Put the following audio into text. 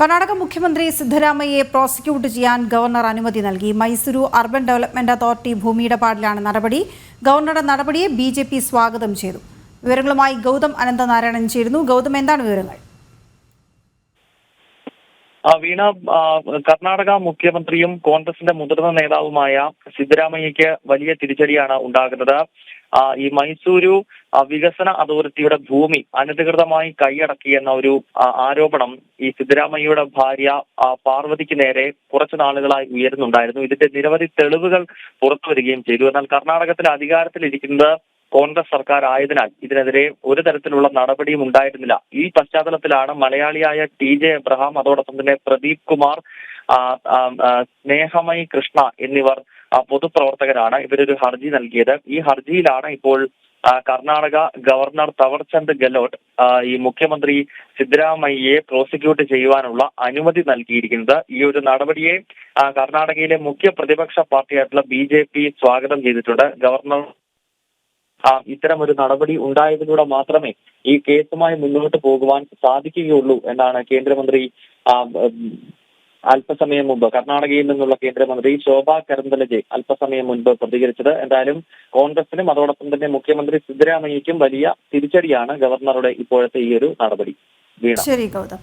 കർണാടക മുഖ്യമന്ത്രി സിദ്ധരാമയ്യയെ പ്രോസിക്യൂട്ട് ചെയ്യാൻ ഗവർണർ അനുമതി നൽകി. മൈസൂരു അർബൻ ഡെവലപ്മെന്റ് അതോറിറ്റി ഭൂമിയിടപാടിലാണ് നടപടി. ഗവർണറുടെ നടപടിയെ ബിജെപി സ്വാഗതം ചെയ്തു. വിവരങ്ങളുമായി ഗൗതം അനന്തനാരായണൻ ചേരുന്നു. ഗൗതം, എന്താണ് വിവരങ്ങൾ? വീണ, കർണാടക മുഖ്യമന്ത്രിയും കോൺഗ്രസിന്റെ മുതിർന്ന നേതാവുമായ സിദ്ധരാമയ്യയ്ക്ക് വലിയ തിരിച്ചടിയാണ് ഉണ്ടാകുന്നത്. ഈ മൈസൂരു വികസന അതോറിറ്റിയുടെ ഭൂമി അനധികൃതമായി കൈയടക്കിയെന്ന ഒരു ആരോപണം ഈ സിദ്ധരാമയ്യയുടെ ഭാര്യ പാർവതിക്ക് നേരെ കുറച്ചു നാളുകളായി ഉയരുന്നുണ്ടായിരുന്നു. ഇതിന്റെ നിരവധി തെളിവുകൾ പുറത്തു വരികയും ചെയ്തു. എന്നാൽ കർണാടകത്തിൽ അധികാരത്തിലിരിക്കുന്നത് കോൺഗ്രസ് സർക്കാർ ആയതിനാൽ ഇതിനെതിരെ ഒരു തരത്തിലുള്ള നടപടിയും ഉണ്ടായിരുന്നില്ല. ഈ പശ്ചാത്തലത്തിലാണ് മലയാളിയായ TJ എബ്രഹാം, അതോടൊപ്പം തന്നെ പ്രദീപ് കുമാർ, സ്നേഹമയി കൃഷ്ണ എന്നിവർ പൊതുപ്രവർത്തകരാണ്. ഇവരൊരു ഹർജി നൽകിയത്. ഈ ഹർജിയിലാണ് ഇപ്പോൾ കർണാടക ഗവർണർ തവർചന്ദ് ഗെഹ്ലോട്ട് ഈ മുഖ്യമന്ത്രി സിദ്ധരാമയ്യയെ പ്രോസിക്യൂട്ട് ചെയ്യുവാനുള്ള അനുമതി നൽകിയിരിക്കുന്നത്. ഈ ഒരു നടപടിയെ കർണാടകയിലെ മുഖ്യ പ്രതിപക്ഷ പാർട്ടിയായിട്ടുള്ള BJP സ്വാഗതം ചെയ്തിട്ടുണ്ട്. ഗവർണർ ഇത്തരം ഒരു നടപടി ഉണ്ടായതിലൂടെ മാത്രമേ ഈ കേസുമായി മുന്നോട്ട് പോകുവാൻ സാധിക്കുകയുള്ളൂ എന്നാണ് കേന്ദ്രമന്ത്രി അല്പസമയം മുമ്പ് കർണാടകയിൽ നിന്നുള്ള കേന്ദ്രമന്ത്രി ശോഭ കരന്തലജെ അല്പസമയം മുൻപ് പ്രതികരിച്ചത്. എന്തായാലും കോൺഗ്രസിനും അതോടൊപ്പം തന്നെ മുഖ്യമന്ത്രി സിദ്ധരാമയ്യയ്ക്കും വലിയ തിരിച്ചടിയാണ് ഗവർണറുടെ ഇപ്പോഴത്തെ ഈ ഒരു നടപടി. ശരി ഗൗതം.